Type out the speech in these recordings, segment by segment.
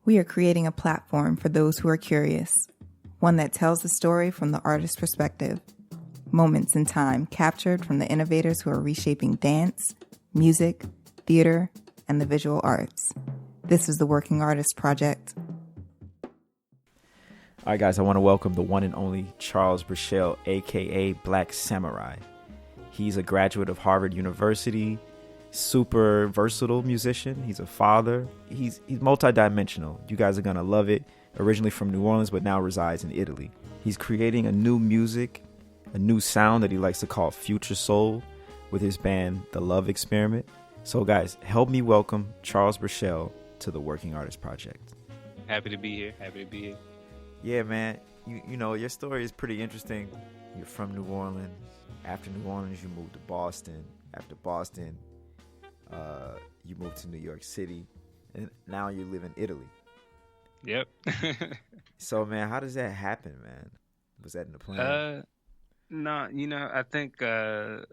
We are creating a platform for those who are curious, one that tells the story from the artist's perspective. Moments in time captured from the innovators who are reshaping dance, music, theater, and the visual arts. This is the Working Artist Project. All right, guys, I want to welcome the one and only Charles Burchell, a.k.a. Black Samurai. He's a graduate of Harvard University, super versatile musician. He's a father. He's multidimensional. You guys are going to love it. Originally from New Orleans, but now resides in Italy. He's creating a new music, a new sound that he likes to call future soul with his band, The Love Experiment. So, guys, help me welcome Charles Burchell to the Working Artist Project. Happy to be here. Yeah, man. You know, your story is pretty interesting. You're from New Orleans. After New Orleans, you moved to Boston. After Boston, you moved to New York City. And now you live in Italy. Yep. So, man, how does that happen, man? Was that in the plan? No, I think I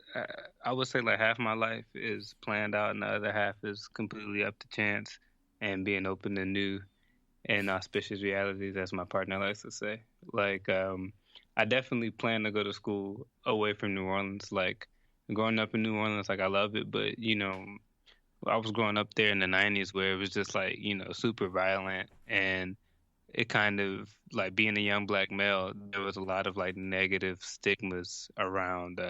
would say like half my life is planned out and the other half is completely up to chance and being open to new and auspicious realities, as my partner likes to say. Like, I definitely plan to go to school away from New Orleans. Like, growing up in New Orleans, like, I love it, but, I was growing up there in the 90s where it was just like, super violent, and it kind of like being a young black male, there was a lot of like negative stigmas around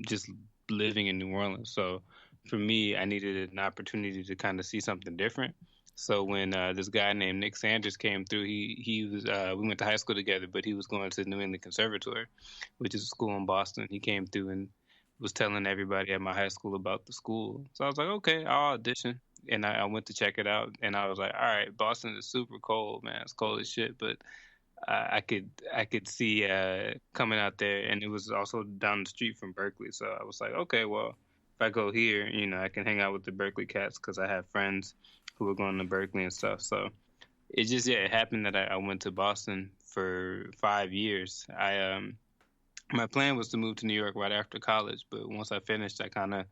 just living in New Orleans. So for me, I needed an opportunity to kind of see something different. So when this guy named Nick Sanders came through, he was we went to high school together, but he was going to New England Conservatory, which is a school in Boston. He came through and was telling everybody at my high school about the school. So I was like, okay, I'll audition. And I went to check it out, and I was like, all right, Boston is super cold, man. It's cold as shit, but I could see coming out there, and it was also down the street from Berkeley. So I was like, okay, well, if I go here, I can hang out with the Berkeley cats because I have friends who were going to Berkeley and stuff. So it happened that I went to Boston for 5 years. My plan was to move to New York right after college, but once I finished, I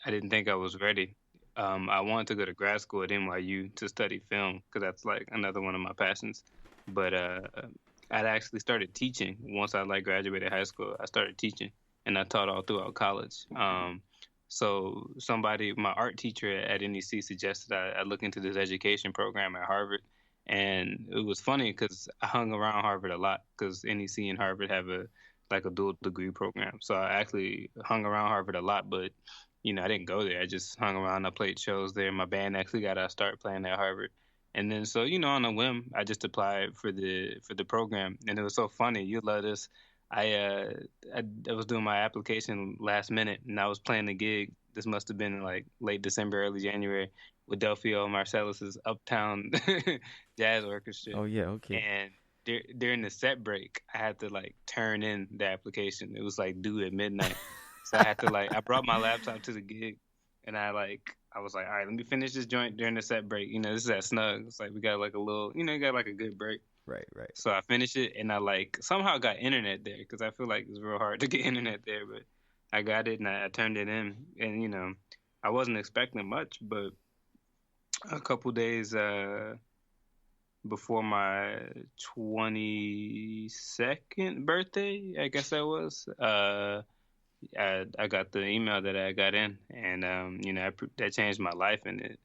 didn't think I was ready. I wanted to go to grad school at NYU to study film because that's like another one of my passions. But I'd actually started teaching once I graduated high school. I started teaching, and I taught all throughout college. So my art teacher at NEC suggested I look into this education program at Harvard. And it was funny because I hung around Harvard a lot because NEC and Harvard have a dual degree program. So I actually hung around Harvard a lot, but, I didn't go there. I just hung around. I played shows there. My band actually got to start playing at Harvard. And then, so, on a whim, I just applied for the program. And it was so funny. You love this. I was doing my application last minute, and I was playing a gig. This must have been late December, early January, with Delfayo Marsalis' Uptown Jazz Orchestra. Oh, yeah, okay. And during the set break, I had to turn in the application. It was due at midnight, so I had to I brought my laptop to the gig, and I was like, all right, let me finish this joint during the set break. This is at Snug. It's we got a little, you got a good break. Right. So I finished it, and I somehow got internet there because I feel it's real hard to get internet there, but I got it and I turned it in, and I wasn't expecting much, but a couple days before my 22nd birthday, I guess that was, I got the email that I got in, and that changed my life, and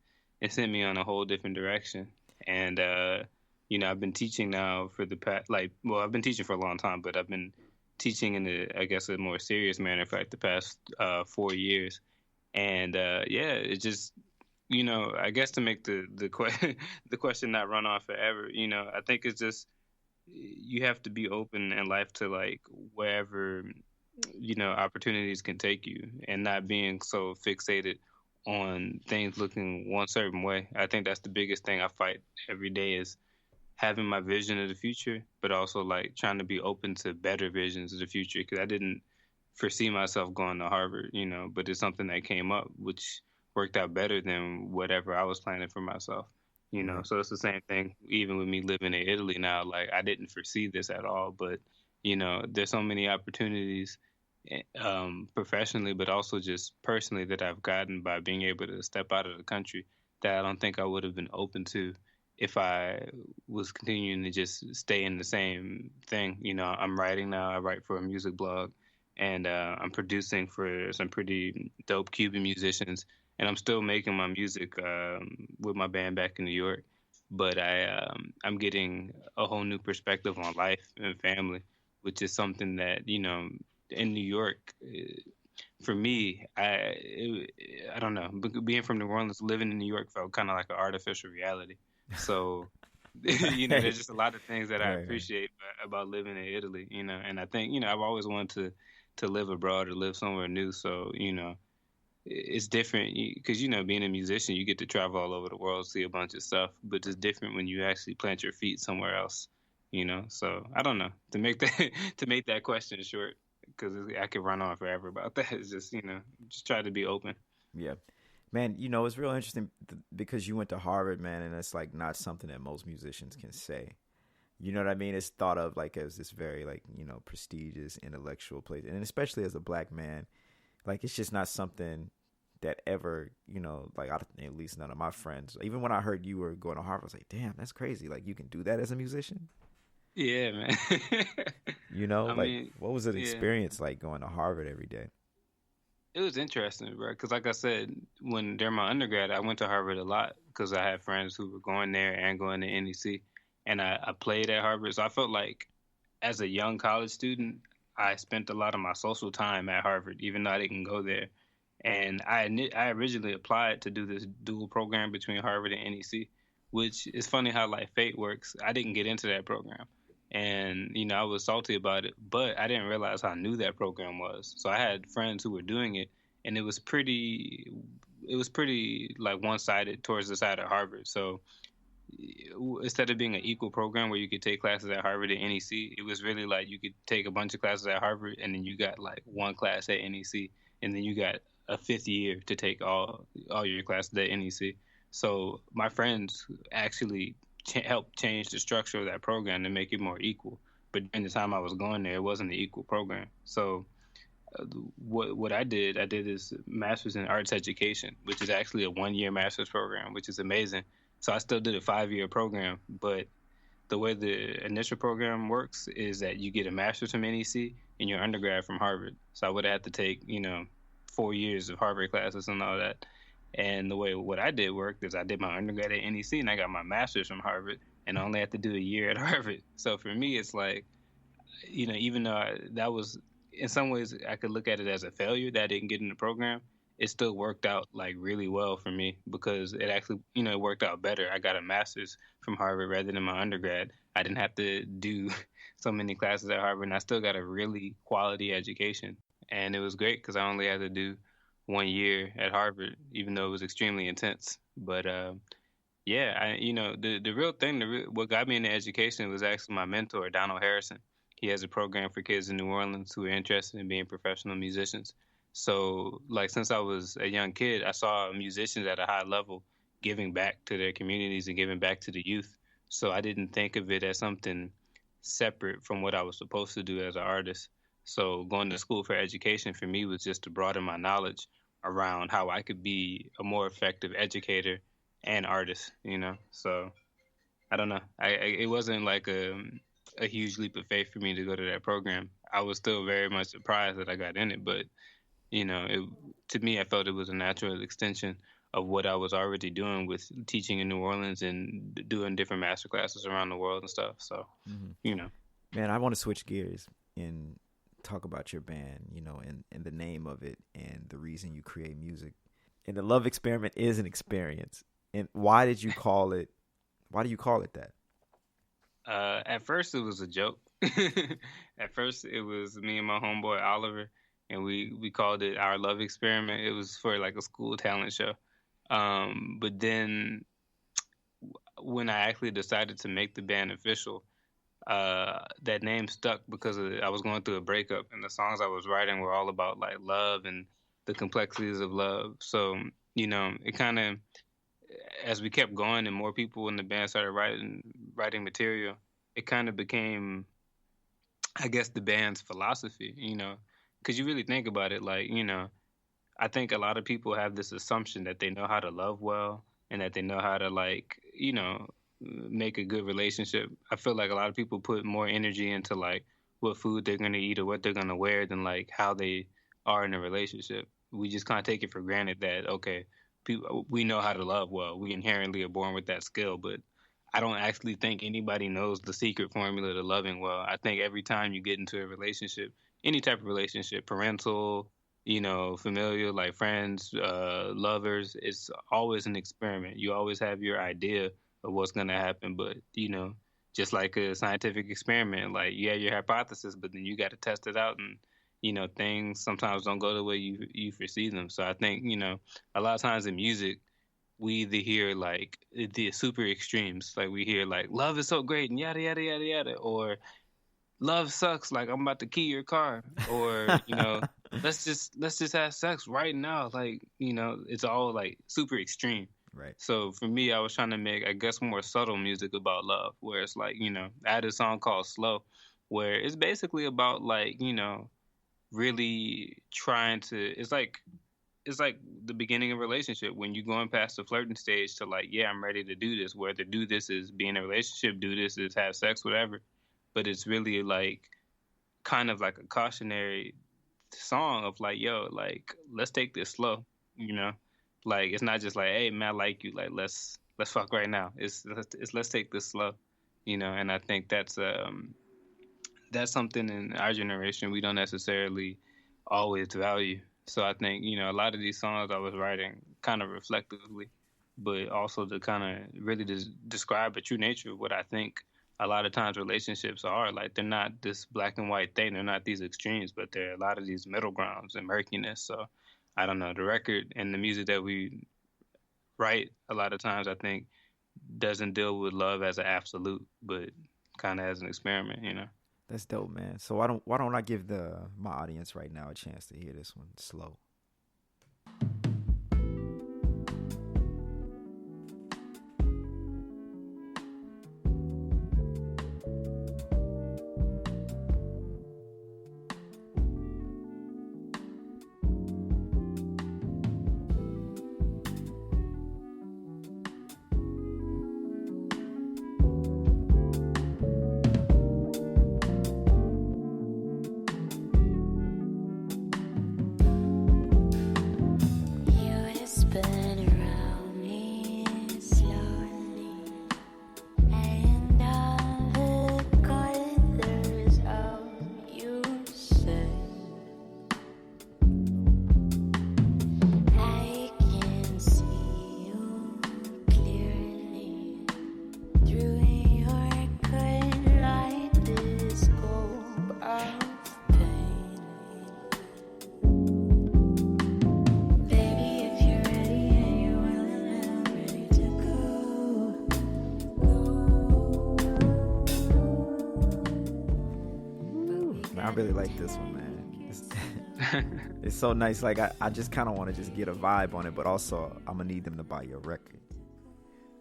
it sent me on a whole different direction. And I've been teaching now for the past I've been teaching for a long time, but I've been teaching in a more serious manner for the past 4 years. And it just, I guess to make the question not run on forever, I think it's just you have to be open in life to wherever opportunities can take you, and not being so fixated on things looking one certain way. I think that's the biggest thing I fight every day, is having my vision of the future, but also trying to be open to better visions of the future, because I didn't foresee myself going to Harvard, but it's something that came up which worked out better than whatever I was planning for myself, So it's the same thing even with me living in Italy now. I didn't foresee this at all, but there's so many opportunities professionally, but also just personally, that I've gotten by being able to step out of the country that I don't think I would have been open to if I was continuing to just stay in the same thing. I'm writing now. I write for a music blog, and I'm producing for some pretty dope Cuban musicians, and I'm still making my music with my band back in New York. But I'm getting a whole new perspective on life and family, which is something that in New York. For me, I don't know. Being from New Orleans, living in New York felt kind of like an artificial reality. So, there's just a lot of things that I appreciate about living in Italy. And I think I've always wanted to live abroad or live somewhere new. So, it's different because being a musician, you get to travel all over the world, see a bunch of stuff. But it's different when you actually plant your feet somewhere else. So I don't know, to make that question short, because I could run on forever about that. It's just just try to be open. Yeah, man. It's real interesting because you went to Harvard, man, and it's like not something that most musicians can say. You know what I mean? It's thought of like as this very like prestigious intellectual place, and especially as a black man, like it's just not something that ever like at least none of my friends. Even when I heard you were going to Harvard, I was like, damn, that's crazy. Like you can do that as a musician. Yeah, man. I mean, what was the experience like going to Harvard every day? It was interesting, bro. Because like I said, during my undergrad, I went to Harvard a lot because I had friends who were going there and going to NEC, and I played at Harvard. So I felt like as a young college student, I spent a lot of my social time at Harvard, even though I didn't go there. And I originally applied to do this dual program between Harvard and NEC, which is funny how like fate works. I didn't get into that program. And, I was salty about it, but I didn't realize how new that program was. So I had friends who were doing it, and it was pretty like one-sided towards the side of Harvard. So instead of being an equal program where you could take classes at Harvard and NEC, it was really like you could take a bunch of classes at Harvard, and then you got like one class at NEC, and then you got a fifth year to take all your classes at NEC. So my friends actually helped change the structure of that program to make it more equal. But during the time I was going there, it wasn't an equal program. So what I did this master's in arts education, which is actually a 1-year master's program, which is amazing. So I still did a 5-year program, but the way the initial program works is that you get a master's from NEC and your undergrad from Harvard. So I would have to take 4 years of Harvard classes and all that. And the way what I did worked is I did my undergrad at NEC and I got my master's from Harvard, and I only had to do a year at Harvard. So for me, it's like, even though that was, in some ways, I could look at it as a failure that I didn't get in the program, it still worked out like really well for me because it actually, it worked out better. I got a master's from Harvard rather than my undergrad. I didn't have to do so many classes at Harvard, and I still got a really quality education. And it was great because I only had to do 1 year at Harvard, even though it was extremely intense. But the real thing, what got me into education was actually my mentor, Donald Harrison. He has a program for kids in New Orleans who are interested in being professional musicians. So, like, since I was a young kid, I saw musicians at a high level giving back to their communities and giving back to the youth. So I didn't think of it as something separate from what I was supposed to do as an artist. So going to school for education for me was just to broaden my knowledge around how I could be a more effective educator and artist, So I don't know. It wasn't like a huge leap of faith for me to go to that program. I was still very much surprised that I got in it, but to me, I felt it was a natural extension of what I was already doing with teaching in New Orleans and doing different master classes around the world and stuff. So, Man, I want to switch gears and talk about your band, and the name of it and the reason you create music. And the Love Experiment is an experience. And why do you call it that? At first, it was a joke. At first, it was me and my homeboy Oliver, and we called it our Love Experiment. It was for like a school talent show. But then when I actually decided to make the band official, that name stuck because I was going through a breakup, and the songs I was writing were all about like love and the complexities of love. So, it kind of, as we kept going and more people in the band started writing material, it kind of became, I guess, the band's philosophy, because you really think about it, like, I think a lot of people have this assumption that they know how to love well and that they know how to, like, make a good relationship. I feel like a lot of people put more energy into like what food they're gonna eat or what they're gonna wear than like how they are in a relationship. We just kind of take it for granted that okay, we know how to love well. We inherently are born with that skill, but I don't actually think anybody knows the secret formula to loving well. I think every time you get into a relationship, any type of relationship, parental, familial, like friends, lovers, it's always an experiment. You always have your idea of what's going to happen, but, just like a scientific experiment, like you have your hypothesis, but then you got to test it out, and, things sometimes don't go the way you foresee them. So I think, a lot of times in music, we either hear like the super extremes, like we hear like love is so great and yada yada yada yada, or love sucks, like I'm about to key your car, or let's just have sex right now, like it's all like super extreme. Right. So for me, I was trying to make, I guess, more subtle music about love, where it's like I had a song called Slow, where it's basically about like really trying to, it's like the beginning of a relationship, when you're going past the flirting stage to like, yeah, I'm ready to do this. Whether do this is be in a relationship, do this is have sex, whatever. But it's really like kind of like a cautionary song of like, yo, like let's take this slow, like it's not just like, hey man, I like you, like let's fuck right now. It's let's take this slow, and I think that's something in our generation we don't necessarily always value. So I think, a lot of these songs I was writing kind of reflectively, but also to kind of really describe the true nature of what I think a lot of times relationships are. Like, they're not this black and white thing. They're not these extremes, but there are a lot of these middle grounds and murkiness. So I don't know, the record and the music that we write a lot of times, I think, doesn't deal with love as an absolute, but kind of as an experiment, That's dope, man. So why don't I give my audience right now a chance to hear this one slow? I really like this one, man. It's so nice. Like I just kind of want to just get a vibe on it, but also I'm gonna need them to buy your record.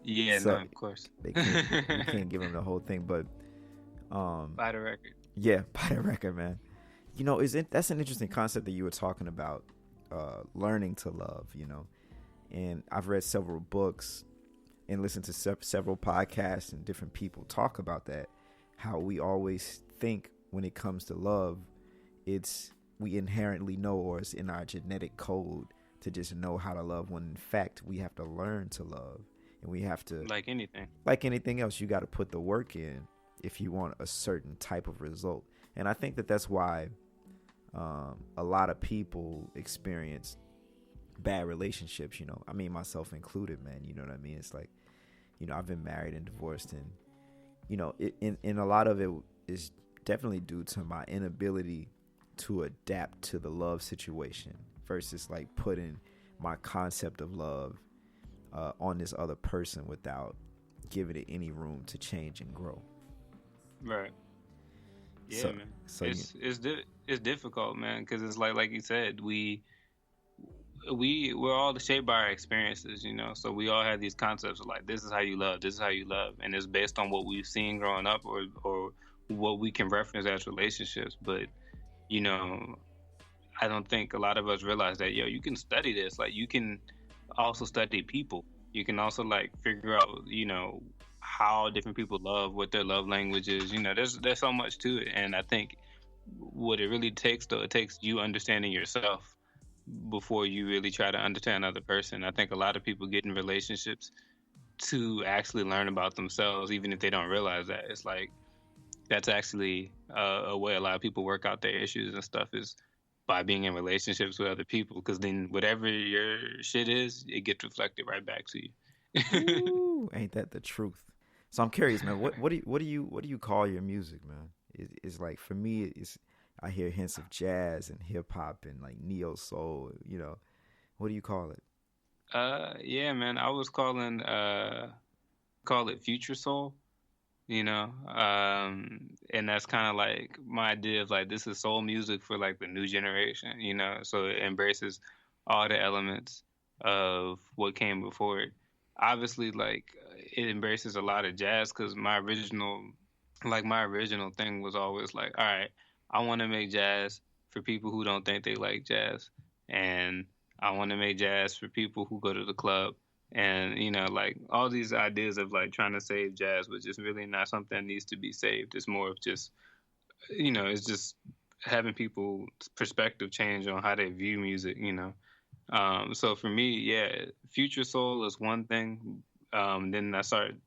Yeah, so, no, of course. You can't give them the whole thing, but buy the record. Yeah, buy the record, man. That's an interesting concept that you were talking about, learning to love. And I've read several books and listened to several podcasts and different people talk about that. How we always think, when it comes to love, we inherently know, or it's in our genetic code to just know how to love, when in fact we have to learn to love, and we have to, like anything else, you got to put the work in if you want a certain type of result. And I think that's why a lot of people experience bad relationships, I mean, myself included, man. You know what I mean? It's like, I've been married and divorced, and in a lot of it is definitely due to my inability to adapt to the love situation versus like putting my concept of love on this other person without giving it any room to change and grow. Right. Yeah, man. So it's difficult, man, because it's like you said, we're all shaped by our experiences, so we all have these concepts of like, this is how you love, and it's based on what we've seen growing up or what we can reference as relationships. But I don't think a lot of us realize that you can study this, like you can also study people, you can also like figure out how different people love, what their love language is. You know, there's so much to it, and I think what it really takes, though, it takes you understanding yourself before you really try to understand another person. I think a lot of people get in relationships to actually learn about themselves, even if they don't realize that. It's like that's actually a way a lot of people work out their issues and stuff, is by being in relationships with other people, because then whatever your shit is, it gets reflected right back to you. Ooh, ain't that the truth? So I'm curious, man. What do you call your music, man? It's like, for me, I hear hints of jazz and hip hop and like neo soul. You know, what do you call it? Yeah, man. I was call it future soul. You know, and that's kind of like my idea of like, this is soul music for like the new generation. You know, so it embraces all the elements of what came before it. Obviously, like, it embraces a lot of jazz, because my original thing was always like, all right, I want to make jazz for people who don't think they like jazz, and I want to make jazz for people who go to the club, and you know, like, all these ideas of like trying to save jazz, which is really not something that needs to be saved. It's more of just, you know, it's just having people's perspective change on how they view music, you know. So for me, yeah, future soul is one thing. Then I started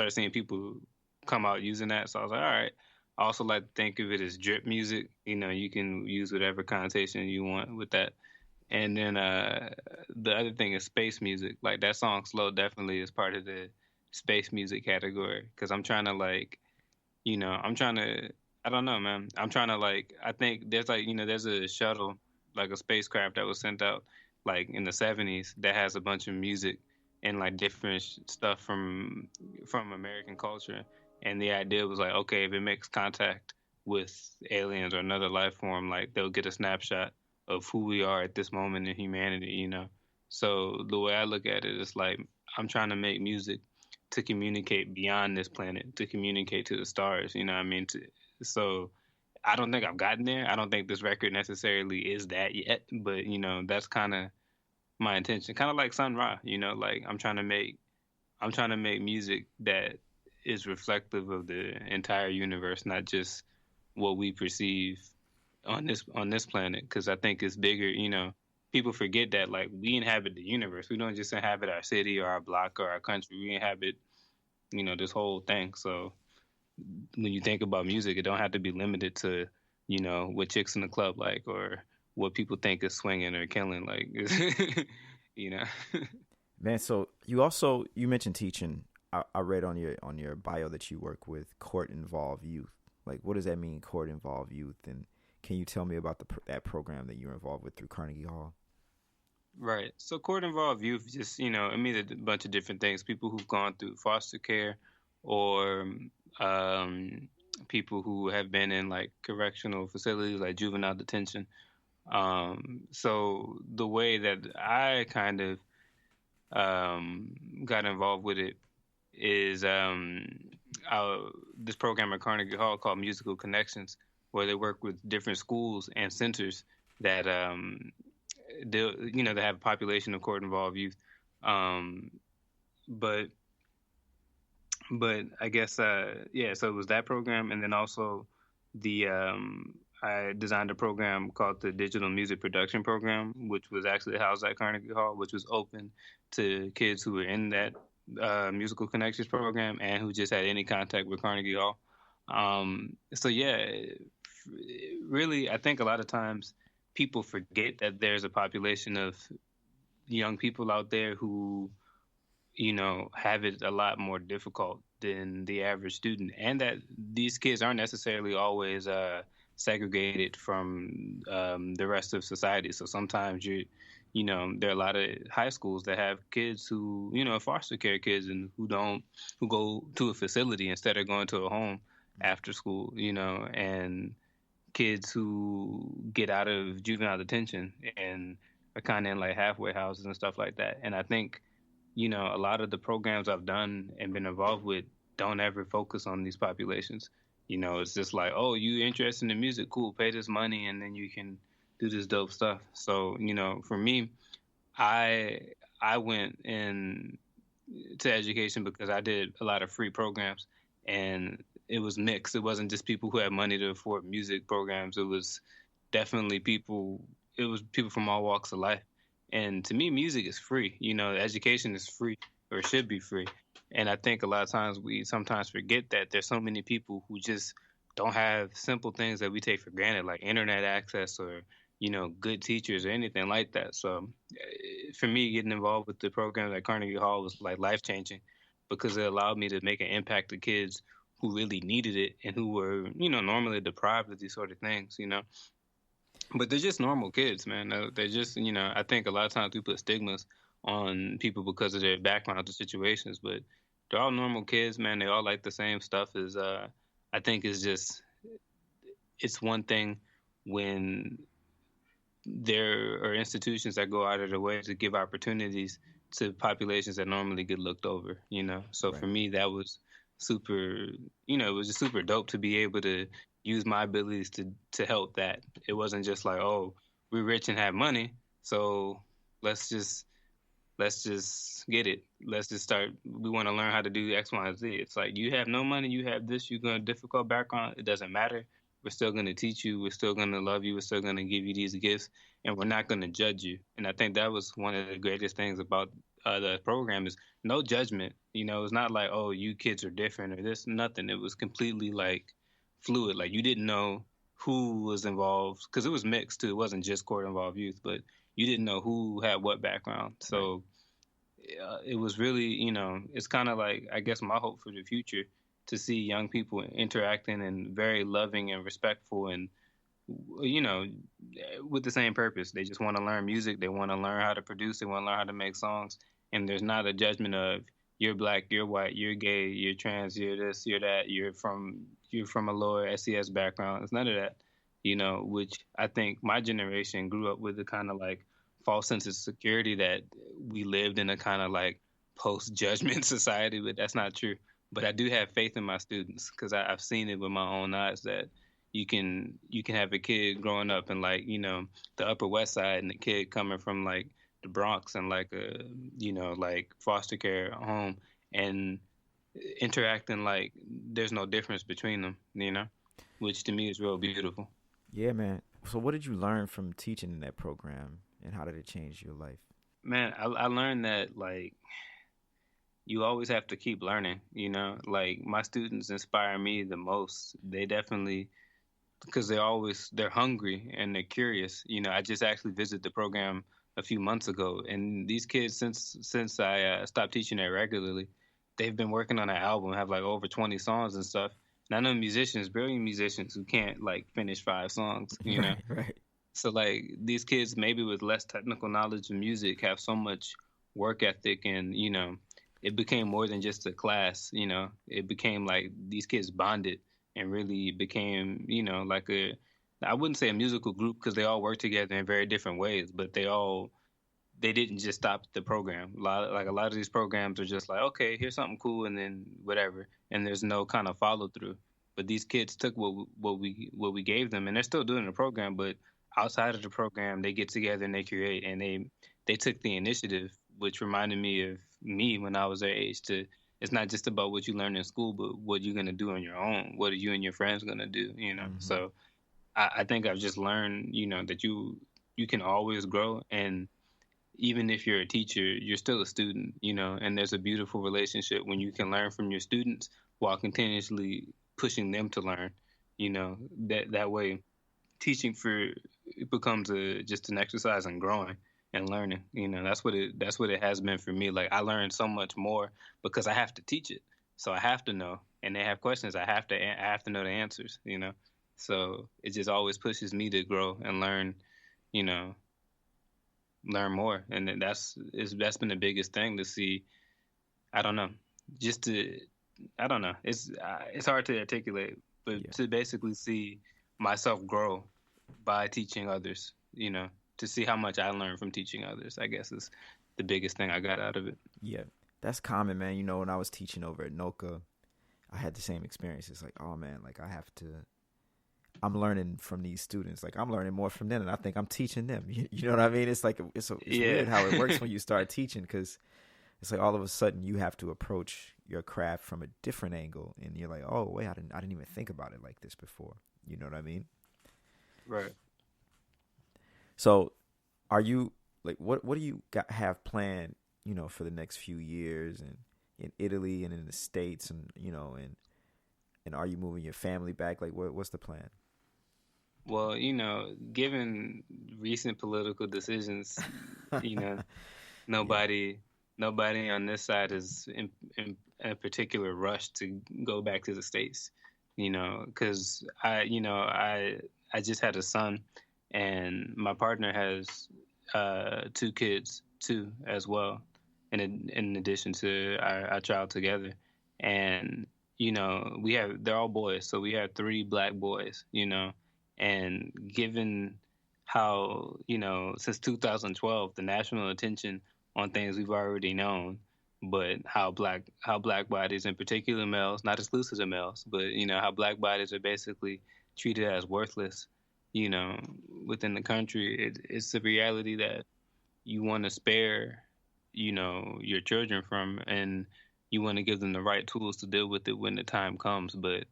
seeing people come out using that. So I was like, all right. I also like to think of it as drip music. You know, you can use whatever connotation you want with that. And then the other thing is space music. Like, that song Slow definitely is part of the space music category, because I'm trying to, like, you know, I don't know, man. I'm trying to, like, I think there's, like, you know, there's a shuttle, like a spacecraft that was sent out like in the 70s that has a bunch of music and like different stuff from American culture. And the idea was like, okay, if it makes contact with aliens or another life form, like, they'll get a snapshot of who we are at this moment in humanity, you know? So the way I look at it is like, I'm trying to make music to communicate beyond this planet, to communicate to the stars, you know what I mean? So I don't think I've gotten there. I don't think this record necessarily is that yet, but, you know, that's kind of my intention. Kind of like Sun Ra, you know, like, I'm trying to make music that is reflective of the entire universe, not just what we perceive on this planet, because I think it's bigger, you know. People forget that, like, we inhabit the universe. We don't just inhabit our city or our block or our country. We inhabit, you know, this whole thing. So when you think about music, it don't have to be limited to, you know, what chicks in the club like, or what people think is swinging or killing, like, you know. Man, so you mentioned teaching. I read on your bio that you work with court involved youth. Like, what does that mean, court involved youth? And can you tell me about that program that you're involved with through Carnegie Hall? Right. So court involved youth, just, you know, it means a bunch of different things. People who've gone through foster care, or people who have been in like correctional facilities, like juvenile detention. So the way that I kind of got involved with it is this program at Carnegie Hall called Musical Connections, where they work with different schools and centers that they have a population of court involved youth. But I guess so it was that program, and then also the I designed a program called the Digital Music Production Program, which was actually housed at Carnegie Hall, which was open to kids who were in that Musical Connections program and who just had any contact with Carnegie Hall. So yeah, really, I think a lot of times people forget that there's a population of young people out there who, you know, have it a lot more difficult than the average student, and that these kids aren't necessarily always segregated from the rest of society. So sometimes there are a lot of high schools that have kids who, you know, foster care kids, and who go to a facility instead of going to a home after school, you know, and kids who get out of juvenile detention and are kind of in like halfway houses and stuff like that. And I think, you know, a lot of the programs I've done and been involved with don't ever focus on these populations. You know, it's just like, oh, you interested in music? Cool, pay this money and then you can do this dope stuff. So, you know, for me, I went and to education because I did a lot of free programs, and it was mixed. It wasn't just people who had money to afford music programs. It was definitely people. It was people from all walks of life. And to me, music is free. Education is free, or should be free. And I think a lot of times we sometimes forget that there's so many people who just don't have simple things that we take for granted, like internet access or good teachers or anything like that. So for me, getting involved with the program at Carnegie Hall was like life-changing because it allowed me to make an impact to kids who really needed it and who were, normally deprived of these sort of things, But they're just normal kids, man. They're just, I think a lot of times we put stigmas on people because of their backgrounds or situations, but they're all normal kids, man. They all like the same stuff. I think it's one thing when there are institutions that go out of their way to give opportunities to populations that normally get looked over, So right. For me, that was super, it was just super dope to be able to use my abilities to help that. It wasn't just like, oh, we're rich and have money, so let's just get it. Let's just start. We want to learn how to do X, Y, and Z. It's like, you have no money, you have this, you got a difficult background. It doesn't matter. We're still going to teach you. We're still going to love you. We're still going to give you these gifts, and we're not going to judge you. And I think that was one of the greatest things about the program is no judgment. It's not like, oh, you kids are different or this, nothing. It was completely like fluid. Like you didn't know who was involved because it was mixed too. It wasn't just court involved youth, but you didn't know who had what background. So it was really, it's kind of like, I guess, my hope for the future to see young people interacting and very loving and respectful and, with the same purpose. They just want to learn music. They want to learn how to produce. They want to learn how to make songs. And there's not a judgment of you're black, you're white, you're gay, you're trans, you're this, you're that, you're from a lower SES background. It's none of that, which I think my generation grew up with a kind of like false sense of security that we lived in a kind of like post-judgment society, but that's not true. But I do have faith in my students because I've seen it with my own eyes that you can have a kid growing up in like, the Upper West Side and a kid coming from like the Bronx and like a, like foster care home and interacting like there's no difference between them, which to me is real beautiful. Yeah, man. So what did you learn from teaching in that program and how did it change your life? Man, I learned that like you always have to keep learning, like my students inspire me the most. They definitely, because they're hungry and they're curious. I just actually visited the program a few months ago, and these kids, since I stopped teaching it regularly, they've been working on an album, have like over 20 songs and stuff. And I know musicians, brilliant musicians who can't like finish 5 songs, Right. So like these kids maybe with less technical knowledge of music have so much work ethic and, it became more than just a class, it became like these kids bonded and really became, like I wouldn't say a musical group because they all work together in very different ways, but they didn't just stop the program. A lot of these programs are just like, okay, here's something cool and then whatever, and there's no kind of follow through. But these kids took what we gave them, and they're still doing the program, but outside of the program, they get together and they create, and they took the initiative, which reminded me of me when I was their age. It's not just about what you learn in school, but what you're gonna do on your own. What are you and your friends gonna do? Mm-hmm. So I think I've just learned, that you can always grow, and even if you're a teacher, you're still a student, and there's a beautiful relationship when you can learn from your students while continuously pushing them to learn, that way teaching it becomes just an exercise in growing and learning. That's what it has been for me. Like I learned so much more because I have to teach it. So I have to know, and they have questions. I have to know the answers, So it just always pushes me to grow and learn, learn more. And that's been the biggest thing to see. I don't know. It's hard to articulate, but to basically see myself grow by teaching others, to see how much I learned from teaching others, I guess is the biggest thing I got out of it. Yeah, that's common, man. When I was teaching over at NOCA, I had the same experience. It's like, oh man, like I'm learning from these students. Like I'm learning more from them, and I think I'm teaching them. You know what I mean? It's like it's weird how it works when you start teaching, because it's like all of a sudden you have to approach your craft from a different angle, and you're like, oh wait, I didn't even think about it like this before. You know what I mean? Right. So, are you like what do you have planned, for the next few years, and in Italy and in the States, and and are you moving your family back? Like, what's the plan? Well, given recent political decisions, nobody on this side is in a particular rush to go back to the States, because I just had a son, and my partner has 2 kids too as well, in addition to our child together, and they're all boys, so we have 3 black boys, and given how since 2012 the national attention on things we've already known, but how black bodies, in particular males, not exclusive to males, but how black bodies are basically treated as worthless, within the country, it's the reality that you want to spare, your children from, and you want to give them the right tools to deal with it when the time comes. But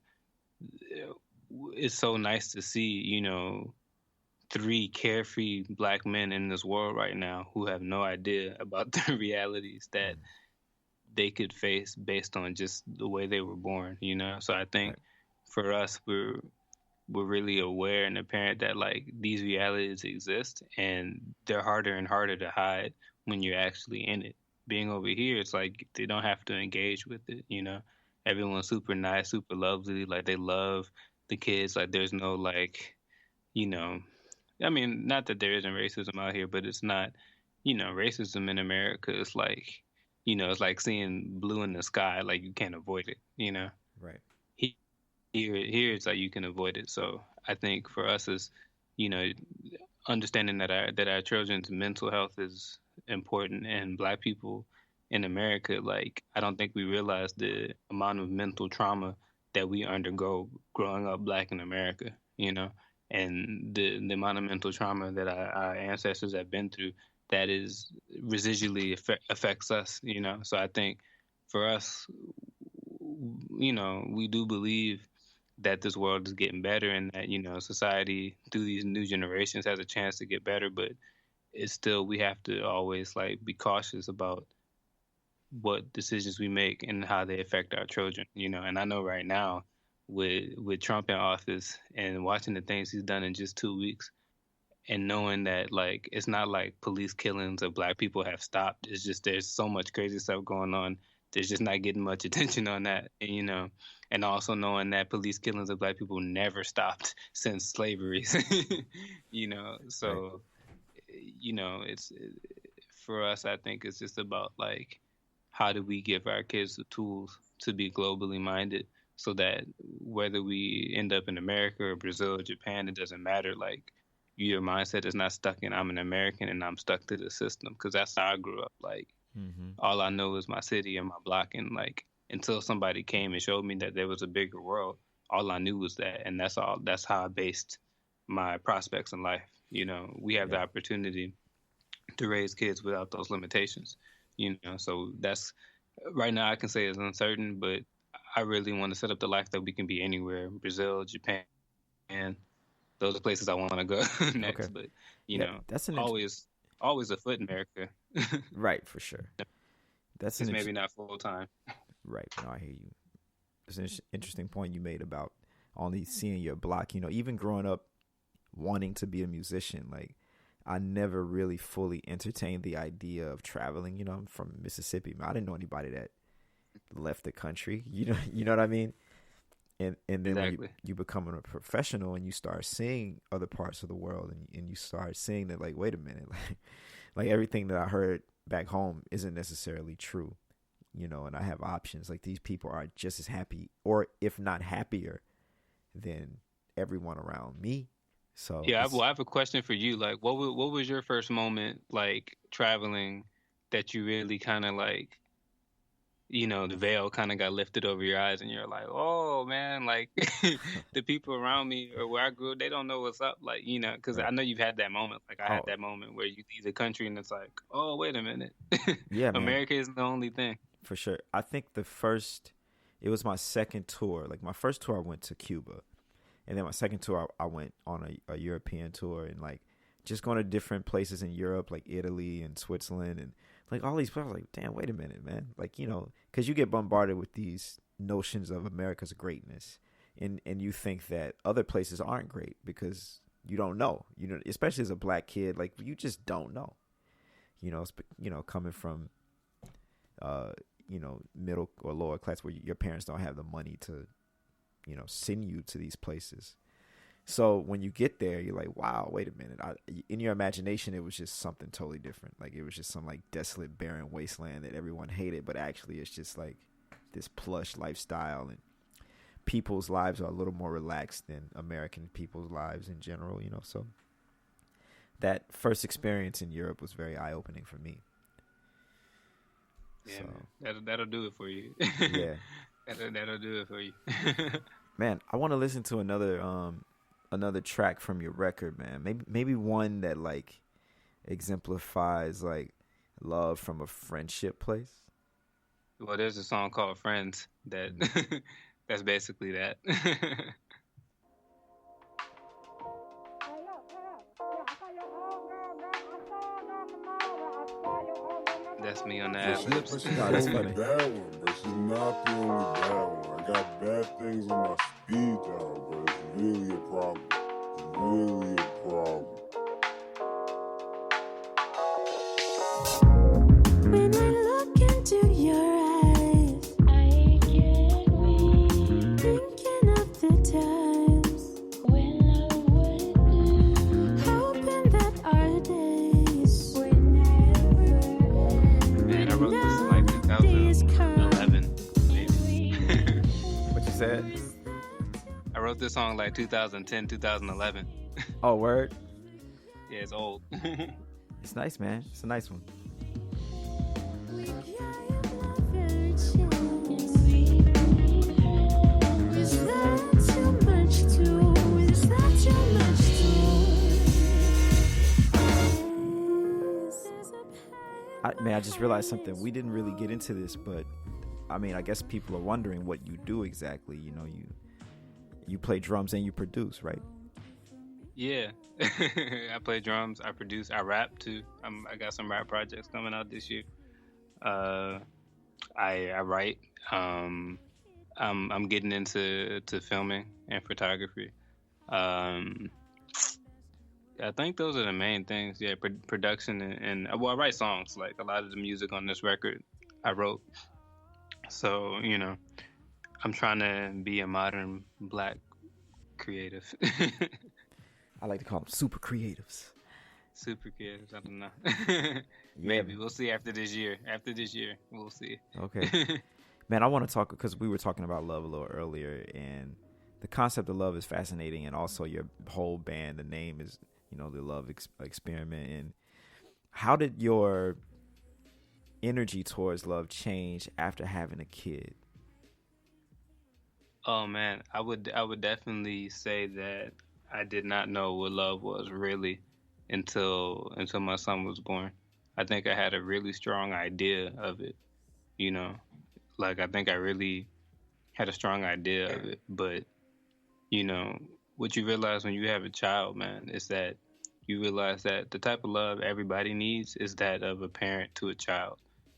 it's so nice to see, 3 carefree black men in this world right now who have no idea about the realities that they could face based on just the way they were born, So I think for us, we're really aware and apparent that like these realities exist, and they're harder and harder to hide when you're actually in it. Being over here, it's like they don't have to engage with it, Everyone's super nice, super lovely, like they love the kids, like there's no like, I mean, not that there isn't racism out here, but it's not, racism in America is like, it's like seeing blue in the sky, like you can't avoid it, Right. Here it's like you can avoid it. So I think for us is, understanding that our children's mental health is important, and black people in America, like I don't think we realize the amount of mental trauma that we undergo growing up black in America, and the amount of mental trauma that our ancestors have been through that is residually affects us, So I think for us, we do believe that this world is getting better, and that, society through these new generations has a chance to get better, but it's still, we have to always like be cautious about what decisions we make and how they affect our children, And I know right now with Trump in office and watching the things he's done in just 2 weeks, and knowing that like it's not like police killings of black people have stopped. It's just there's so much crazy stuff going on. There's just not getting much attention on that, and, and also knowing that police killings of black people never stopped since slavery, So, it's for us, I think it's just about like, how do we give our kids the tools to be globally minded, so that whether we end up in America or Brazil or Japan, it doesn't matter. Like, your mindset is not stuck in I'm an American and I'm stuck to the system, because that's how I grew up. Like, all I know is my city and my block, and like until somebody came and showed me that there was a bigger world, all I knew was that, and that's all. That's how I based my prospects in life. We have the opportunity to raise kids without those limitations. So that's right now I can say it's uncertain, but I really want to set up the life that we can be anywhere, Brazil, Japan, and those are places I want to go next. Okay. But that's always afoot in America. Right, for sure. That's maybe not full time. Right. No, I hear you. It's an interesting point you made about only seeing your block. Even growing up wanting to be a musician, like I never really fully entertained the idea of traveling. I'm from Mississippi. I didn't know anybody that left the country. You know what I mean? And then exactly. When you become a professional and you start seeing other parts of the world, and you start seeing that, like, wait a minute, like everything that I heard back home isn't necessarily true, and I have options. Like, these people are just as happy, or if not happier, than everyone around me. So yeah, I have a question for you. Like, what was your first moment like traveling that you really kind of like, the veil kind of got lifted over your eyes, and you're like, oh man, like the people around me or where I grew up, they don't know what's up, like because Right. I know you've had that moment. Like I had Oh, that moment where you leave the country and it's like, oh wait a minute, yeah, man, America isn't the only thing. for sure. I think it was my second tour. Like my first tour, I went to Cuba, and then my second tour, I went on a European tour, and like just going to different places in Europe, like Italy and Switzerland, and like all these places. I was like, damn, wait a minute, man. Like because you get bombarded with these notions of America's greatness, and you think that other places aren't great because you don't know. Especially as a black kid, like you just don't know. Coming from middle or lower class where your parents don't have the money to send you to these places. So when you get there, you're like, wow, wait a minute. In your imagination, it was just something totally different. Like it was just some like desolate, barren wasteland that everyone hated, but actually it's just like this plush lifestyle, and people's lives are a little more relaxed than American people's lives in general, so that first experience in Europe was very eye-opening for me. Yeah, So, man. That'll do it for you. yeah. That'll do it for you. Man, I want to listen to another track from your record, man. Maybe one that like exemplifies like love from a friendship place. Well, there's a song called Friends that that's basically that. That's me on the ad-libs. But she's No, the that's only funny. bad one, but she's not the only bad one. I got bad things on my speed dial, but it's really a problem. It's really a problem. When I look into your eyes, I get weak, thinking of the times when I would hoping that our days would never Man, I wrote this in like 2011, maybe. What you said? I wrote this song like 2010, 2011. Oh, word. Yeah, it's old. It's nice, man. It's a nice one. Is that too much too? Is that too much too? I just realized something. We didn't really get into this, but I mean, I guess people are wondering what you do exactly. You play drums and you produce, right? Yeah. I play drums, I produce, I rap too. I got some rap projects coming out this year. I write. I'm getting into filming and photography. I think those are the main things. Yeah, production and I write songs. Like a lot of the music on this record, I wrote. So I'm trying to be a modern Black creative. I like to call them super creatives. Super creative. I don't know. Yeah. Maybe we'll see after this year. After this year, we'll see. Okay. Man, I want to talk because we were talking about love a little earlier, and the concept of love is fascinating, and also your whole band, the name is, the Love Experiment. And how did your energy towards love change after having a kid? Oh man, I would definitely say that I did not know what love was really until my son was born. I think I had a really strong idea of it, like I think I really had a strong idea of it. But what you realize when you have a child, man, is that you realize that the type of love everybody needs is that of a parent to a child,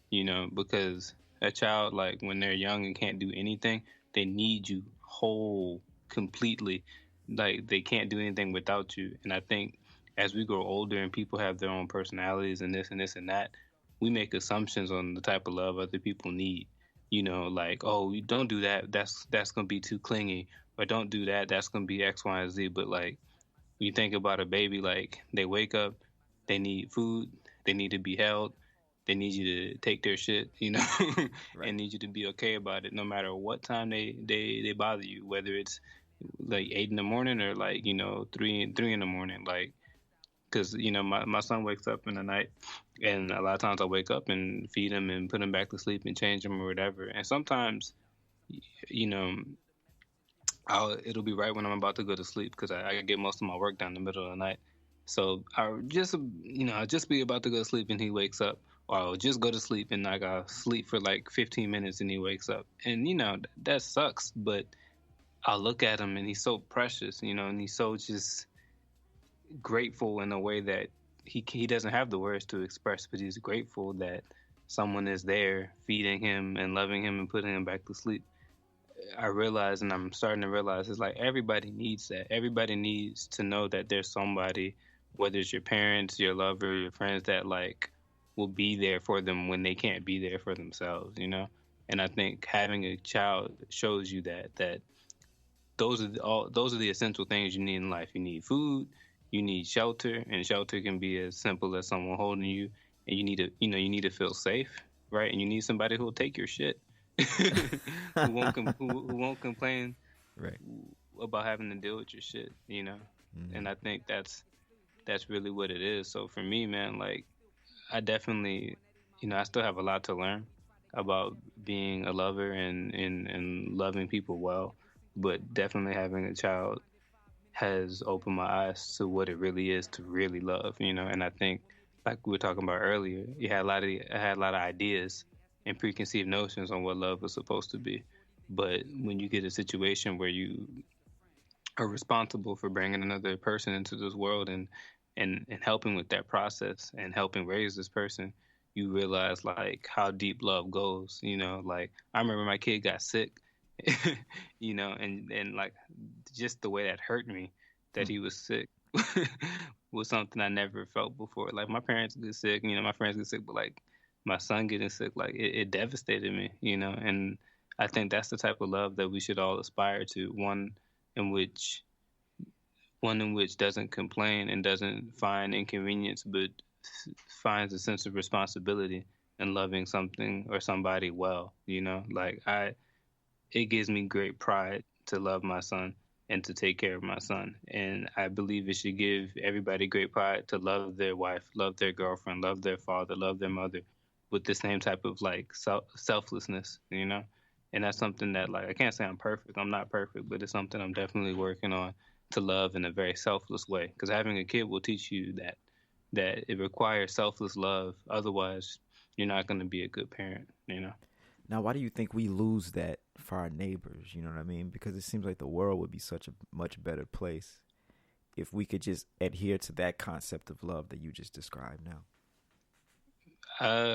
because a child, like when they're young and can't do anything, they need you whole, completely. Like they can't do anything without you. And I think as we grow older and people have their own personalities and this and this and that, we make assumptions on the type of love other people need. Like, oh, you don't do that. That's gonna be too clingy. Or don't do that. That's gonna be X, Y, and Z. But like, when you think about a baby, like they wake up, they need food, they need to be held, they need you to take their shit, Right. and need you to be okay about it, no matter what time they bother you, whether it's like 8 in the morning or like 3 in the morning. Like Because, my son wakes up in the night, and a lot of times I wake up and feed him and put him back to sleep and change him or whatever. And sometimes, you know, it'll be right when I'm about to go to sleep because I get most of my work done in the middle of the night. So I'll just be about to go to sleep and he wakes up. Or I'll just go to sleep and I'll sleep for like 15 minutes and he wakes up. And, that sucks, but I'll look at him and he's so precious, and he's so just grateful in a way that he doesn't have the words to express, but he's grateful that someone is there feeding him and loving him and putting him back to sleep. I realize, and I'm starting to realize, it's like everybody needs that. Everybody needs to know that there's somebody, whether it's your parents, your lover, your friends, that like will be there for them when they can't be there for themselves, And I think having a child shows you that those are the essential things you need in life. You need food, you need shelter, and shelter can be as simple as someone holding you, and you need to feel safe, right? And you need somebody who will take your shit. who won't complain right about having to deal with your shit, And I think that's really what it is. So for me, man, like I definitely, I still have a lot to learn about being a lover and loving people well, but definitely having a child has opened my eyes to what it really is to really love, And I think, like we were talking about earlier, I had a lot of ideas and preconceived notions on what love was supposed to be. But when you get a situation where you are responsible for bringing another person into this world and helping with that process and helping raise this person, you realize like how deep love goes, like I remember my kid got sick, and like just the way that hurt me that he was sick was something I never felt before. Like my parents get sick, my friends get sick, but like my son getting sick, like it devastated me, and I think that's the type of love that we should all aspire to. One in which doesn't complain and doesn't find inconvenience, but finds a sense of responsibility in loving something or somebody well, like it gives me great pride to love my son and to take care of my son. And I believe it should give everybody great pride to love their wife, love their girlfriend, love their father, love their mother, with the same type of like selflessness, And that's something that like I can't say I'm perfect. I'm not perfect, but it's something I'm definitely working on to love in a very selfless way. Because having a kid will teach you that it requires selfless love. Otherwise, you're not going to be a good parent. Now, why do you think we lose that for our neighbors? You know what I mean? Because it seems like the world would be such a much better place if we could just adhere to that concept of love that you just described now.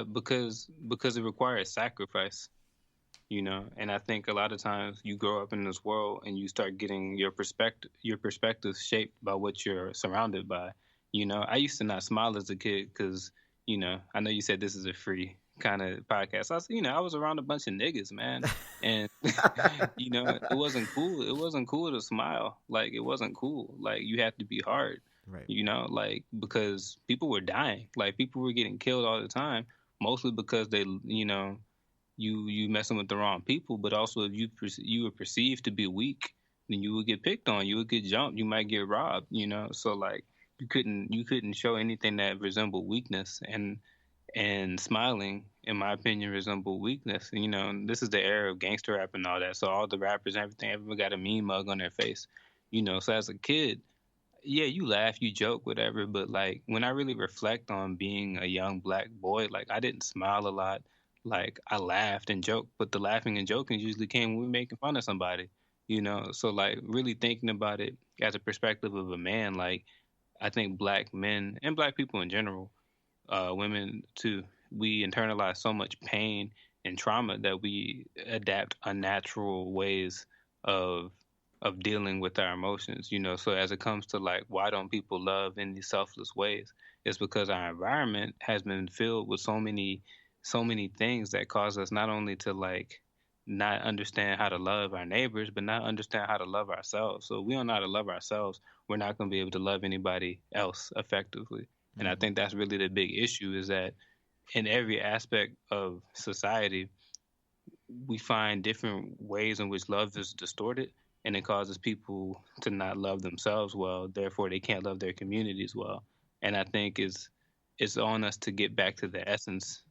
Because it requires sacrifice, and I think a lot of times you grow up in this world and you start getting your perspective shaped by what you're surrounded by. I used to not smile as a kid because, I know you said this is a free kind of podcast. I was around a bunch of niggas, man, and it wasn't cool. It wasn't cool to smile. Like it wasn't cool. Like you have to be hard. Right. Like because people were dying, like people were getting killed all the time, mostly because they, you messing with the wrong people, but also if you were perceived to be weak, then you would get picked on, you would get jumped, you might get robbed, so like you couldn't show anything that resembled weakness, and smiling, in my opinion, resembled weakness. This is the era of gangster rap and all that, so all the rappers and everyone got a mean mug on their face, so as a kid, yeah, you laugh, you joke, whatever. But like when I really reflect on being a young black boy, like I didn't smile a lot. Like I laughed and joked, but the laughing and joking usually came when we were making fun of somebody, So like really thinking about it as a perspective of a man, like I think black men and black people in general, women too, we internalize so much pain and trauma that we adapt unnatural ways of dealing with our emotions, So as it comes to like, why don't people love in these selfless ways? It's because our environment has been filled with so many things that cause us not only to like not understand how to love our neighbors, but not understand how to love ourselves. So if we don't know how to love ourselves, we're not going to be able to love anybody else effectively. Mm-hmm. And I think that's really the big issue, is that in every aspect of society, we find different ways in which love is distorted, and it causes people to not love themselves well. Therefore, they can't love their communities well. And I think it's on us to get back to the essence,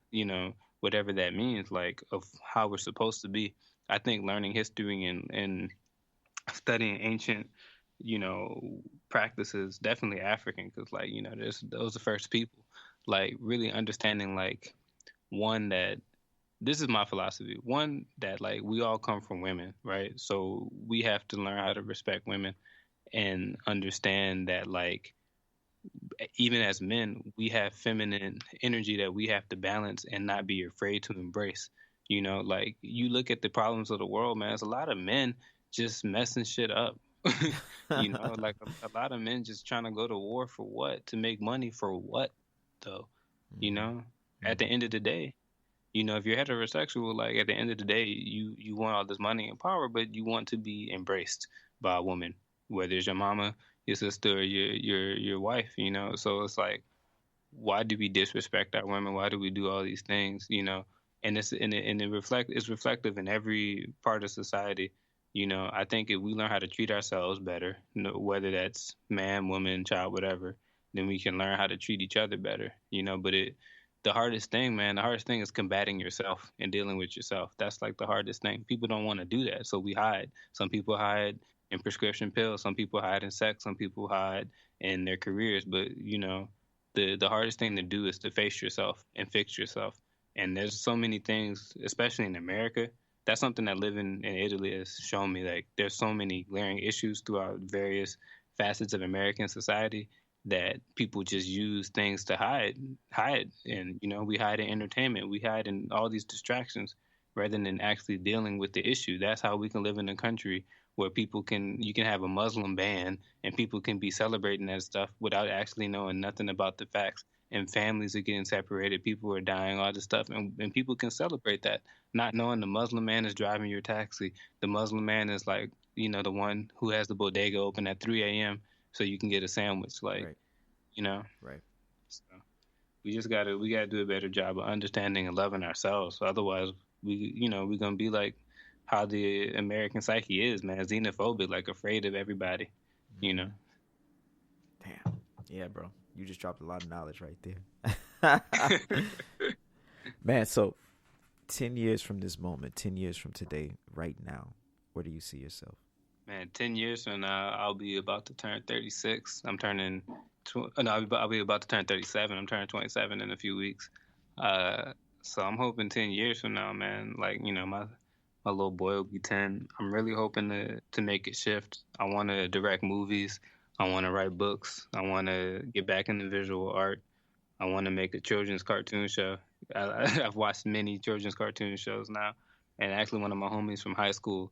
whatever that means, like of how we're supposed to be. I think learning history and studying ancient, practices, definitely African, because like those are the first people. Like really understanding like one that this is my philosophy. One that like we all come from women, right? So we have to learn how to respect women and understand that like even as men, we have feminine energy that we have to balance and not be afraid to embrace. Like you look at the problems of the world, man, there's a lot of men just messing shit up. Like a lot of men just trying to go to war for what? To make money for what, though? At the end of the day, if you're heterosexual, like at the end of the day, you want all this money and power, but you want to be embraced by a woman, whether it's your mama, your sister, or your wife. So it's like, why do we disrespect our women? Why do we do all these things? And it's reflective in every part of society. I think if we learn how to treat ourselves better, whether that's man, woman, child, whatever, then we can learn how to treat each other better. But the hardest thing, man, is combating yourself and dealing with yourself. That's like the hardest thing. People don't want to do that, so we hide. Some people hide in prescription pills. Some people hide in sex. Some people hide in their careers. But the hardest thing to do is to face yourself and fix yourself. And there's so many things, especially in America. That's something that living in Italy has shown me. Like there's so many glaring issues throughout various facets of American society that people just use things to hide. And, we hide in entertainment. We hide in all these distractions rather than actually dealing with the issue. That's how we can live in a country where you can have a Muslim ban and people can be celebrating that stuff without actually knowing nothing about the facts. And families are getting separated, people are dying, all this stuff, and people can celebrate that, not knowing the Muslim man is driving your taxi. The Muslim man is like, the one who has the bodega open at 3 a.m. so you can get a sandwich, like, right. Right. So we gotta do a better job of understanding and loving ourselves. Otherwise, we're gonna be like how the American psyche is, man, xenophobic, like afraid of everybody, Damn. Yeah, bro. You just dropped a lot of knowledge right there. Man, so 10 years from this moment, 10 years from today, right now, where do you see yourself? Man, 10 years from now, I'll be about to turn 36. I'll be about to turn 37. I'm turning 27 in a few weeks. So I'm hoping 10 years from now, man, like, my little boy will be 10. I'm really hoping to make it shift. I want to direct movies. I want to write books. I want to get back into visual art. I want to make a children's cartoon show. I've watched many children's cartoon shows now. And actually one of my homies from high school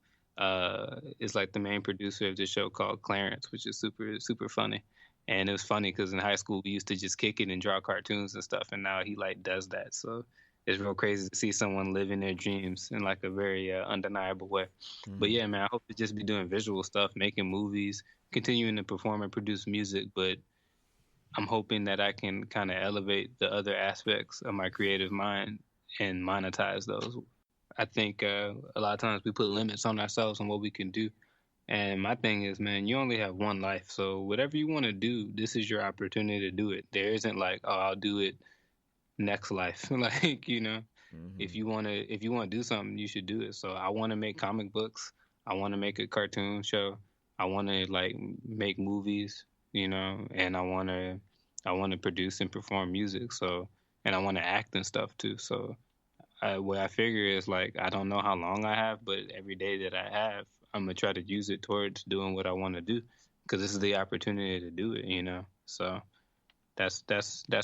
is like the main producer of this show called Clarence, which is super, super funny. And it was funny because in high school we used to just kick it and draw cartoons and stuff. And now he like does that. So it's real crazy to see someone living their dreams in like a very undeniable way. Mm-hmm. But yeah, man, I hope to just be doing visual stuff, making movies, continuing to perform and produce music, but I'm hoping that I can kind of elevate the other aspects of my creative mind and monetize those. I think a lot of times we put limits on ourselves on what we can do. And my thing is, man, you only have one life. So whatever you want to do, this is your opportunity to do it. There isn't like, oh, I'll do it next life. Like, mm-hmm. if you want to do something, you should do it. So I want to make comic books. I want to make a cartoon show. I want to like make movies, and I want to produce and perform music. So, and I want to act and stuff too. So, what I figure is like, I don't know how long I have, but every day that I have, I'm gonna try to use it towards doing what I want to do, because this is the opportunity to do it, So, that's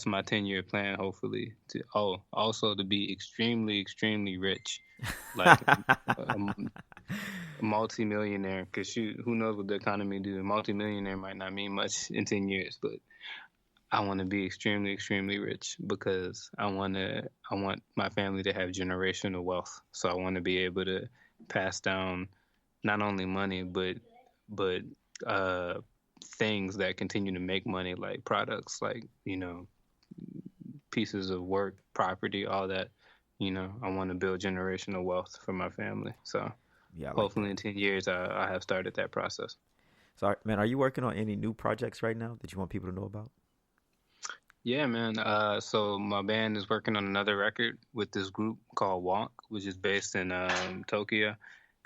my 10-year plan. Hopefully, also to be extremely, extremely rich, like. Multi-millionaire, because who knows what the economy do. Multi-millionaire might not mean much in 10 years, but I want to be extremely, extremely rich because I want my family to have generational wealth. So I want to be able to pass down not only money, but things that continue to make money, like products, like, pieces of work, property, all that. I want to build generational wealth for my family. So yeah, hopefully in 10 years, I have started that process. So, man, are you working on any new projects right now that you want people to know about? Yeah, man. So my band is working on another record with this group called Wonk, which is based in Tokyo.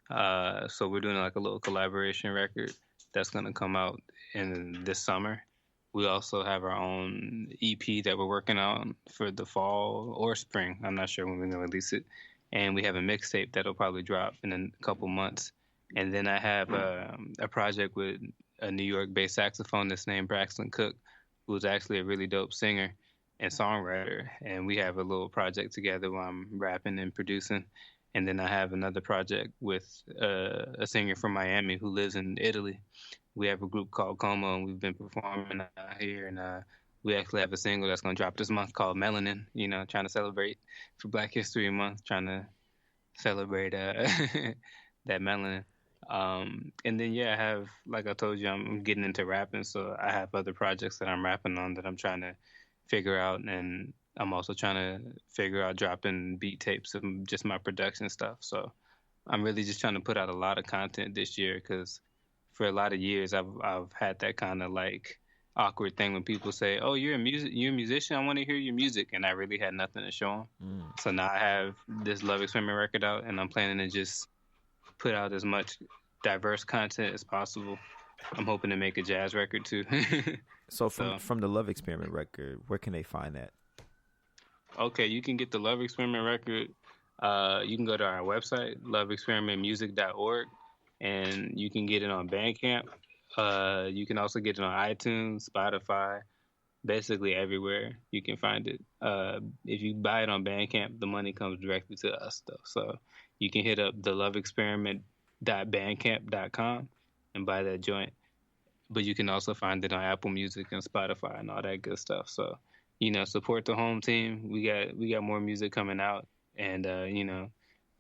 So we're doing like a little collaboration record that's gonna come out in this summer. We also have our own EP that we're working on for the fall or spring. I'm not sure when we're gonna release it. And we have a mixtape that'll probably drop in a couple months. And then I have a project with a New York-based saxophonist named Braxton Cook, who's actually a really dope singer and songwriter. And we have a little project together where I'm rapping and producing. And then I have another project with a singer from Miami who lives in Italy. We have a group called Como, and we've been performing out here. And we actually have a single that's going to drop this month called Melanin, trying to celebrate for Black History Month, trying to celebrate that melanin. And then, yeah, I have, like I told you, I'm getting into rapping. So I have other projects that I'm rapping on that I'm trying to figure out. And I'm also trying to figure out dropping beat tapes of just my production stuff. So I'm really just trying to put out a lot of content this year because for a lot of years I've had that kind of like awkward thing when people say, "Oh, you're a musician. I want to hear your music," and I really had nothing to show them. So now I have this Love Experiment record out, and I'm planning to just put out as much diverse content as possible. I'm hoping to make a jazz record too. So from the Love Experiment record, where can they find that? Okay, you can get the Love Experiment record. You can go to our website, loveexperimentmusic.org, and you can get it on Bandcamp. You can also get it on iTunes, Spotify, basically everywhere you can find it. If you buy it on Bandcamp, the money comes directly to us, though. So you can hit up theloveexperiment.bandcamp.com and buy that joint. But you can also find it on Apple Music and Spotify and all that good stuff. So, support the home team. We got more music coming out, and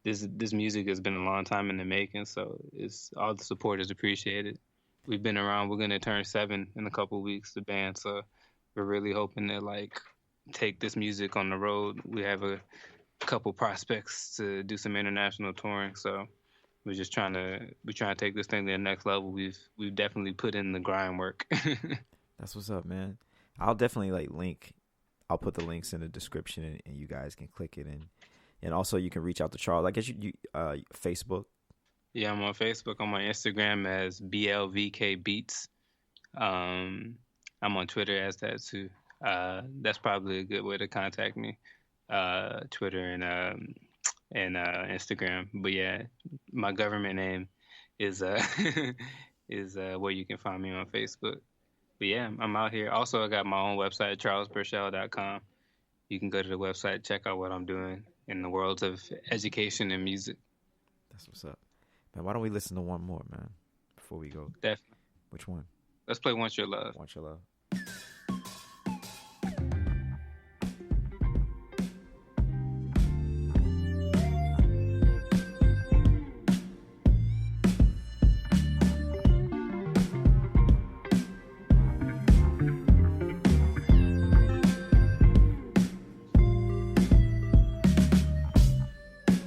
this music has been a long time in the making. So it's all the support is appreciated. We've been around. We're gonna turn 7 in a couple of weeks, the band. So we're really hoping to take this music on the road. We have a couple prospects to do some international touring. So we're trying to take this thing to the next level. We've definitely put in the grind work. That's what's up, man. I'll definitely link. I'll put the links in the description, and you guys can click it, and also you can reach out to Charles. I guess you Facebook. Yeah, I'm on Facebook. I'm on Instagram as BLVK Beats. I'm on Twitter as that too. That's probably a good way to contact me. Twitter and Instagram. But yeah, my government name is is where you can find me on Facebook. But yeah, I'm out here. Also, I got my own website, charlesburchell.com. You can go to the website, check out what I'm doing in the worlds of education and music. That's what's up. Man, why don't we listen to one more, man, before we go? Definitely. Which one? Let's play Want Your Love. Want Your Love.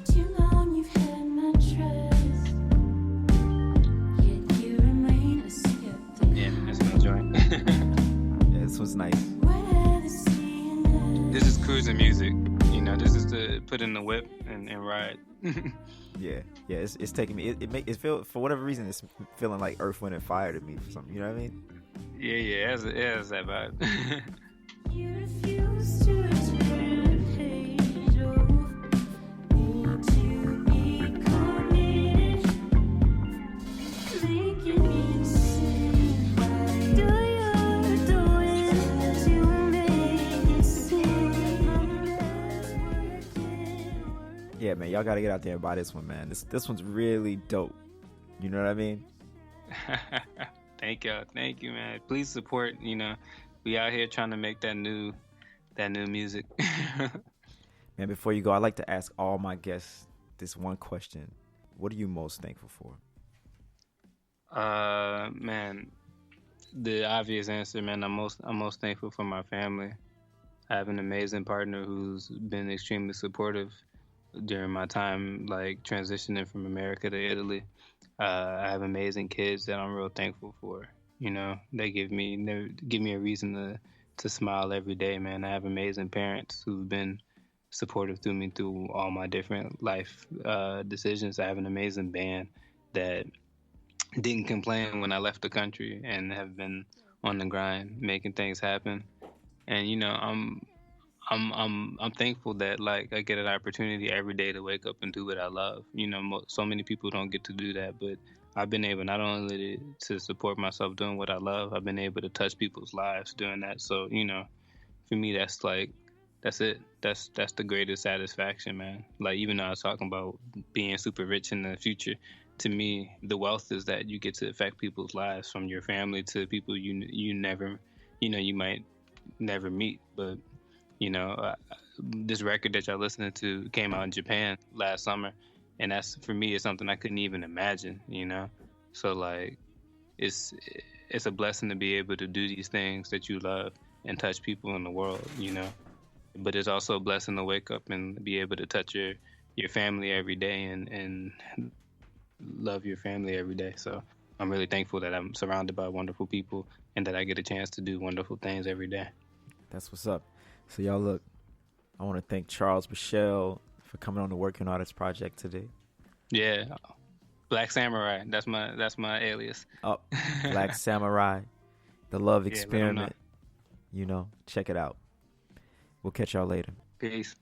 Too long you've had my trust, yet you remain a skeptic. Yeah, that's my joint. Yeah, this was nice. Whether seeing us, This is cruising music. This is to put in the whip and ride. Yeah, it's taking me. It feel for whatever reason it's feeling like Earth, Wind, and Fire to me for something. You know what I mean? Yeah, it has that vibe. you refuse to return the page of need to be committed, making me insane. Do you're doing to make it seem Yeah, man, y'all gotta get out there and buy this one, man. This one's really dope. You know what I mean? Thank you, man. Please support. We out here trying to make that new music. Man, before you go, I like to ask all my guests this one question: what are you most thankful for? Man, the obvious answer, man. I'm most thankful for my family. I have an amazing partner who's been extremely supportive during my time, transitioning from America to Italy. I have amazing kids that I'm real thankful for. They give me a reason to to smile every day, man. I have amazing parents who've been supportive through me through all my different life decisions. I have an amazing band that didn't complain when I left the country and have been on the grind making things happen. And I'm thankful that like I get an opportunity every day to wake up and do what I love. So many people don't get to do that, but I've been able not only to support myself doing what I love, I've been able to touch people's lives doing that. So for me, that's it. That's the greatest satisfaction, man. Like, even though I was talking about being super rich in the future, to me, the wealth is that you get to affect people's lives, from your family to people you never, you might never meet. But this record that y'all listening to came out in Japan last summer, and that's, for me, is something I couldn't even imagine. So like, it's a blessing to be able to do these things that you love and touch people in the world. But it's also a blessing to wake up and be able to touch your family every day and love your family every day. So I'm really thankful that I'm surrounded by wonderful people and that I get a chance to do wonderful things every day. That's what's up. So y'all, look, I want to thank Charles Burchell for coming on the Working Artist Project today. Yeah, Black Samurai. That's my alias. Oh, Black Samurai, the Love Yeah, Experiment. Check it out. We'll catch y'all later. Peace.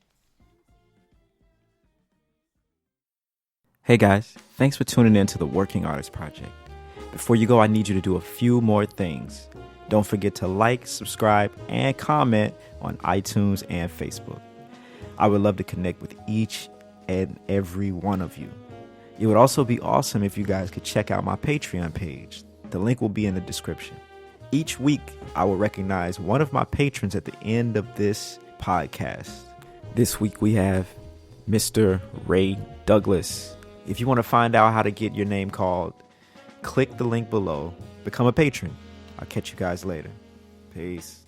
Hey guys, thanks for tuning in to the Working Artist Project. Before you go, I need you to do a few more things. Don't forget to like, subscribe, and comment on iTunes and Facebook. I would love to connect with each and every one of you. It would also be awesome if you guys could check out my Patreon page. The link will be in the description. Each week, I will recognize one of my patrons at the end of this podcast. This week, we have Mr. Ray Douglas. If you want to find out how to get your name called, click the link below. Become a patron. I'll catch you guys later. Peace.